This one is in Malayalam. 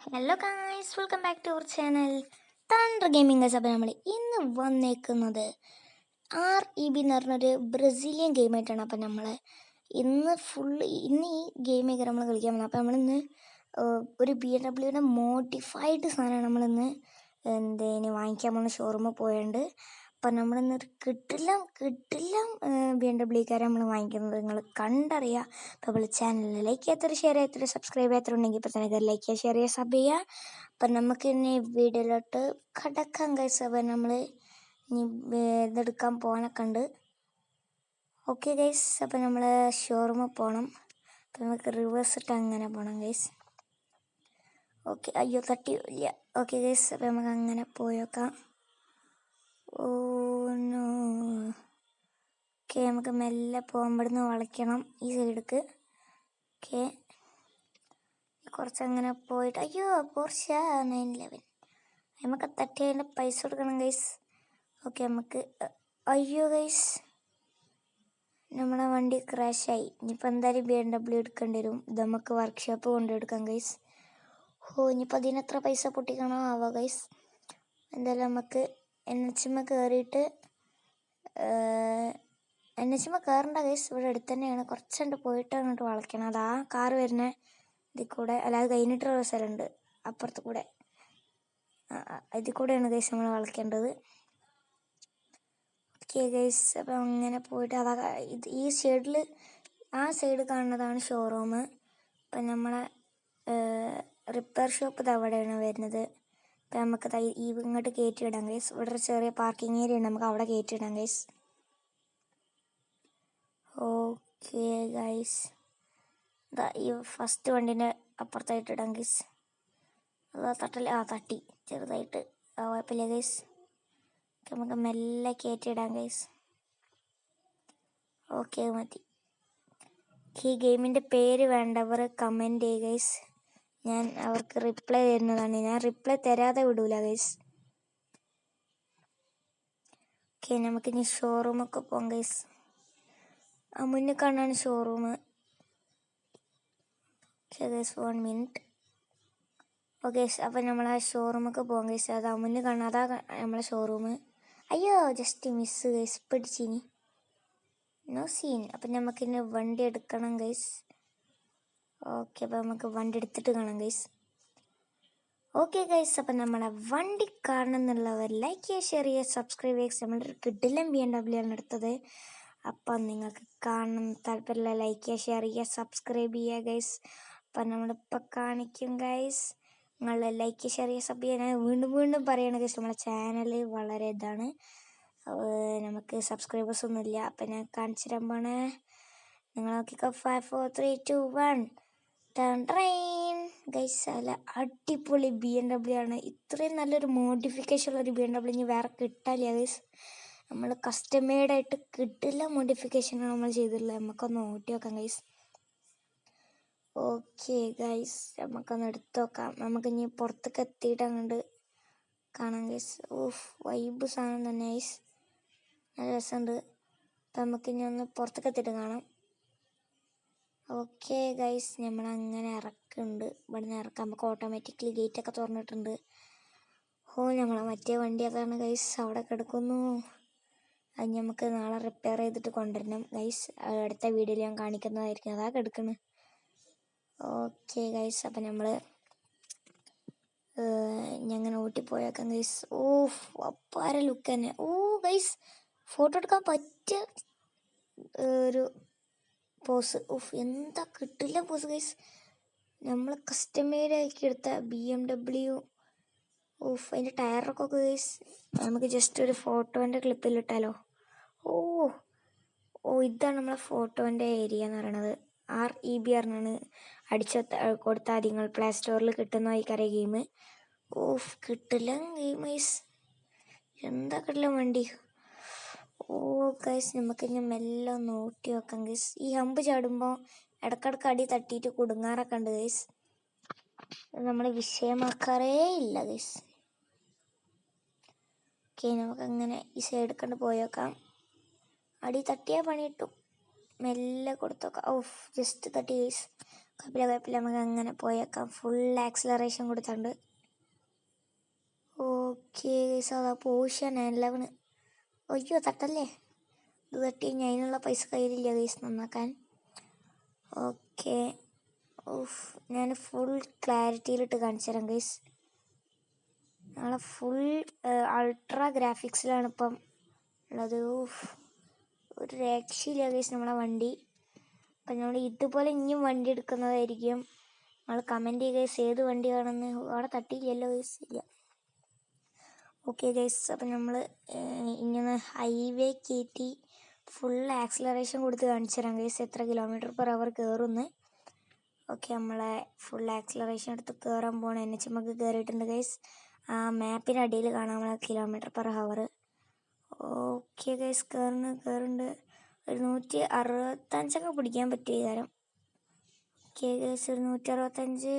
Hello guys, welcome back to our channel thunder gaming guys. അപ്പോൾ നമ്മൾ ഇന്ന് വന്നേക്കുന്നത് REB എന്ന് പറഞ്ഞൊരു ബ്രസീലിയൻ ഗെയിമായിട്ടാണ്. അപ്പോൾ നമ്മൾ ഇന്ന് ഈ ഗെയിമൊക്കെ നമ്മൾ കളിക്കാൻ പോകുന്നത്. അപ്പോൾ നമ്മളിന്ന് ഒരു BMW മോഡിഫൈഡ് സാധനമാണ് നമ്മളിന്ന് വാങ്ങിക്കാൻ പോകുന്ന ഷോറൂമിൽ പോയുണ്ട്. അപ്പം നമ്മളിന്ന് കിട്ടില്ല BMW നമ്മൾ വാങ്ങിക്കുന്നത് നിങ്ങൾ കണ്ടറിയാം. അപ്പോൾ നമ്മൾ ചാനൽ ലൈക്ക് ചെയ്യാത്തൊരു ഷെയർ ചെയ്യാത്തൊരു സബ്സ്ക്രൈബ് ചെയ്യാത്തുണ്ടെങ്കിൽ ഇപ്പോൾ തന്നെ ലൈക്ക് ചെയ്യുക, ഷെയർ ചെയ്യുക, സബ് ചെയ്യുക. അപ്പം നമുക്ക് ഇനി വീഡിയോയിലോട്ട് കടക്കാം ഗൈസ്. അപ്പോൾ നമ്മൾ ഇനി ഇതെടുക്കാൻ പോകാനൊക്കെ ഉണ്ട്. ഓക്കെ ഗൈസ്, അപ്പോൾ നമ്മൾ ഷോറൂമിൽ പോകണം. അപ്പോൾ നമുക്ക് റിവേഴ്സ് ഇട്ട് അങ്ങനെ പോകണം ഗൈസ്. ഓക്കെ, അയ്യോ തട്ടിയില്ല. ഓക്കെ ഗൈസ്, അപ്പോൾ നമുക്ക് അങ്ങനെ പോയേക്കാം. ഓക്കെ, നമുക്ക് മെല്ലെ പോകുമ്പോഴന്ന് വളയ്ക്കണം ഈ സൈഡിലേക്ക്. ഓക്കെ, കുറച്ചങ്ങനെ പോയിട്ട് അയ്യോ പോർഷ 911 നമുക്ക് തട്ടി അതിൻ്റെ പൈസ കൊടുക്കണം ഗൈസ്. ഓക്കെ, നമുക്ക് അയ്യോ ഗൈസ് നമ്മളെ വണ്ടി ക്രാഷായി. ഇനിയിപ്പോൾ എന്തായാലും BMW എടുക്കേണ്ടി വരും. ഇത് നമുക്ക് വർക്ക്ഷോപ്പ് കൊണ്ടെടുക്കാം ഗൈസ്. ഇനിയിപ്പോൾ അതിനെത്ര പൈസ പൊട്ടിക്കണോ ആവോ ഗൈസ്. എന്തായാലും നമുക്ക് NH കയറിയിട്ട് NH കയറേണ്ട ഗൈസ്. ഇവിടെ അടുത്ത് തന്നെയാണ്, കുറച്ചുണ്ട് പോയിട്ട് അങ്ങോട്ട് വളയ്ക്കണം. അത് ആ കാറ് വരുന്ന ഇതിൽ കൂടെ, അല്ലാതെ കഴിഞ്ഞിട്ടുള്ള സ്ഥലമുണ്ട് അപ്പുറത്ത് കൂടെ, ഇതിൽ കൂടെയാണ് ഗൈസ് നമ്മൾ വളയ്ക്കേണ്ടത്. ഓക്കെ ഗൈസ്, അപ്പം അങ്ങനെ പോയിട്ട് ഈ സൈഡിൽ ആ സൈഡ് കാണുന്നതാണ് ഷോറൂം. അപ്പം നമ്മളെ റിപ്പയർ ഷോപ്പ് ഇത് അവിടെയാണ് വരുന്നത്. അപ്പം നമുക്ക് ഇങ്ങോട്ട് കയറ്റിയിടാം ഗൈസ്. ഇവിടെ ഒരു ചെറിയ പാർക്കിംഗ് ഏരിയ ഉണ്ട്, നമുക്ക് അവിടെ കയറ്റിയിടാം ഗൈസ്. ഓക്കെ ഗൈസ്, ഈ ഫസ്റ്റ് വണ്ടീൻ്റെ അപ്പുറത്തായിട്ട് ഇടാം ഗൈസ്. അത് തട്ടി ചെറുതായിട്ട്, കുഴപ്പമില്ല ഗൈസ്. നമുക്ക് മെല്ലെ കയറ്റിയിടാം ഗൈസ്. ഓക്കെ മതി. ഈ ഗെയിമിൻ്റെ പേര് വേണ്ടവർ കമൻറ്റ് ചെയ്യുക ഗൈസ്. ഞാൻ അവർക്ക് റിപ്ലൈ തരുന്നതാണ്. ഞാൻ റിപ്ലൈ തരാതെ വിടൂല ഗൈസ്. ഓക്കെ, നമുക്കിനി ഷോറൂമൊക്കെ പോകാം ഗൈസ്. ആ മുന്നിൽ കാണാണ് showroom. Okay guys, 1 minute. Okay, അപ്പം നമ്മൾ ആ ഷോറൂമൊക്കെ പോകാം ഗൈസ്. അതാ മുന്നിൽ കാണാം, അതാ നമ്മളെ ഷോറൂം. അയ്യോ ജസ്റ്റ് മിസ് ഗൈസ്, പിടിച്ചിനി നോ സീൻ. അപ്പം നമുക്കിനി വണ്ടി എടുക്കണം ഗൈസ്. ഓക്കെ, അപ്പം നമുക്ക് വണ്ടി എടുത്തിട്ട് കാണാം ഗൈസ്. ഓക്കെ ഗൈസ്, അപ്പം നമ്മളെ വണ്ടി കാണണം എന്നുള്ളവർ ലൈക്ക് ചെയ്യുക, ഷെയർ ചെയ്യുക, സബ്സ്ക്രൈബ് ചെയ്യുക. നമ്മളൊരു കിടിലൻ BMW ആണ് എടുത്തത്. അപ്പം നിങ്ങൾക്ക് കാണണം താല്പര്യമില്ല, ലൈക്ക് ചെയ്യുക, ഷെയർ ചെയ്യുക, സബ്സ്ക്രൈബ് ചെയ്യുക ഗൈസ്. അപ്പം നമ്മളിപ്പോൾ കാണിക്കും ഗൈസ്. നിങ്ങൾ ലൈക്ക്, ഷെയർ ചെയ്യുക, സബ് ചെയ്യുക. ഞാൻ വീണ്ടും പറയണ ഗൈസ്, നമ്മളെ ചാനൽ വളരെ ഇതാണ്, നമുക്ക് സബ്സ്ക്രൈബേഴ്സ് ഒന്നുമില്ല. അപ്പം ഞാൻ കാണിച്ചു തരാൻ പോണേ. നിങ്ങൾ നോക്കിക്കോ. 5 4 3 2 1 ട്രെയിൻ ഗൈസ്. അല്ല അടിപൊളി BMW ആണ്. ഇത്രയും നല്ലൊരു മോഡിഫിക്കേഷൻ ഉള്ളൊരു BMW ഇനി വേറെ കിട്ടാനില്ല ഗൈസ്. നമ്മൾ കസ്റ്റമേഡായിട്ട് കിട്ടില്ല മോഡിഫിക്കേഷനാണ് നമ്മൾ ചെയ്തിട്ടുള്ളത്. നമുക്കൊന്ന് ഓട്ടി നോക്കാം ഗൈസ്. ഓക്കെ ഗൈസ്, നമുക്കൊന്ന് എടുത്ത് നോക്കാം. നമുക്കിനി പുറത്തേക്ക് എത്തിയിട്ട് അങ്ങോട്ട് കാണാം ഗൈസ്. വൈബ് സാധനം തന്നെ ഗൈസ്, നല്ല രസമുണ്ട്. അപ്പം നമുക്കിനി ഒന്ന് പുറത്തേക്ക് എത്തിയിട്ട് കാണാം. ഓക്കെ ഗൈസ്, നമ്മളങ്ങനെ ഇറക്കുന്നുണ്ട്. ഇവിടെ നിന്ന് ഇറക്കാം. നമുക്ക് ഓട്ടോമാറ്റിക്കലി ഗേറ്റൊക്കെ തുറന്നിട്ടുണ്ട്. നമ്മളെ മറ്റേ വണ്ടി അതാണ് ഗൈസ്, അവിടെ കിടക്കുന്നു. അത് നമുക്ക് നാളെ റിപ്പയർ ചെയ്തിട്ട് കൊണ്ടുവരണം ഗൈസ്. അടുത്ത വീഡിയോയിൽ ഞാൻ കാണിക്കുന്നതായിരിക്കും. അതാ കിടക്കുന്നത്. ഓക്കെ ഗൈസ്, അപ്പം നമ്മൾ ഞങ്ങനെ ഓട്ടിപ്പോയേക്കാം ഗൈസ്. അപ്പാര ലുക്ക് തന്നെ. ഗൈസ്, ഫോട്ടോ എടുക്കാൻ പറ്റിയ ഒരു പോസ്. എന്താ കിട്ടില്ല പോസ് ഗൈസ്. നമ്മൾ കസ്റ്റമൈഡാക്കി എടുത്ത BMW. അതിൻ്റെ ടയറൊക്കെ ഗൈസ്. നമുക്ക് ജസ്റ്റ് ഒരു ഫോട്ടോൻ്റെ ക്ലിപ്പിലിട്ടാലോ. ഇതാണ് നമ്മളെ ഫോട്ടോൻ്റെ ഏരിയ എന്ന് പറയണത്. REB പറഞ്ഞാണ് കൊടുത്താൽ നിങ്ങൾ പ്ലേ സ്റ്റോറിൽ കിട്ടുന്ന ഈ കറിയ ഗെയിം. കിട്ടില്ല ഗെയിം ഗൈസ്. എന്താ കിട്ടില്ല വണ്ടി. ഗൈസ്, നമുക്ക് ഇനി മെല്ലെ ഒന്ന് ഓട്ടി വെക്കാം ഗൈസ്. ഈ ഹമ്പ് ചാടുമ്പോൾ ഇടക്കിടക്ക് അടി തട്ടിയിട്ട് കുടുങ്ങാറൊക്കെ ഉണ്ട് ഗൈസ്. നമ്മൾ വിഷയമാക്കാറേ ഇല്ല ഗൈസ്. ഓക്കെ, നമുക്കങ്ങനെ ഈ സൈഡ് കണ്ട് പോയേക്കാം. അടി തട്ടിയാൽ പണി കിട്ടും. മെല്ലെ കൊടുത്തോക്കാം. ജസ്റ്റ് തട്ടി ഗൈസ്. കുഴപ്പമില്ല നമുക്ക് അങ്ങനെ പോയേക്കാം. ഫുൾ ആക്സിലറേഷൻ കൊടുത്തുണ്ട്. ഓക്കെ ഗൈസ്, അതാ പോർഷ 911. അയ്യോ തട്ടല്ലേ, ഇത് തട്ടി കഴിഞ്ഞാൽ അതിനുള്ള പൈസ കയ്യിലില്ല ഗൈസ് നന്നാക്കാൻ. ഓക്കെ, ഞാൻ ഫുൾ ക്ലാരിറ്റിയിലിട്ട് കാണിച്ചു തരാം ഗൈസ്. ഞങ്ങളെ ഫുൾ അൾട്രാ ഗ്രാഫിക്സിലാണ് ഇപ്പം ഉള്ളത്. ഒരു രക്ഷയില്ല ഗൈസ് നമ്മളെ വണ്ടി. അപ്പം നമ്മൾ ഇതുപോലെ ഇനിയും വണ്ടി എടുക്കുന്നതായിരിക്കും. നമ്മൾ കമൻറ്റ് ചെയ്യുക ഗൈസ് ഏത് വണ്ടിയാണെന്ന്. അവിടെ തട്ടിയില്ലല്ലോ ഗൈസ്, ഇല്ല. ഓക്കെ ഗൈസ്, അപ്പം നമ്മൾ ഇങ്ങനെ ഹൈവേ കയറ്റി ഫുൾ ആക്സിലറേഷൻ കൊടുത്ത് കാണിച്ചു തരാം ഗൈസ് എത്ര km/h കയറുന്നു. ഓക്കെ, നമ്മളെ ഫുൾ ആക്സിലറേഷൻ എടുത്ത് കയറാൻ പോകണം. NH കയറിയിട്ടുണ്ട് ഗൈസ്. ആ മാപ്പിൻ്റെ അടിയിൽ കാണാം നമ്മളെ km/h. ഓക്കെ ഗൈസ്, കയറുന്നുണ്ട്. ഒരു 165 പിടിക്കാൻ പറ്റിയ കാരം. ഓക്കെ ഗൈസ്, ഒരു 165.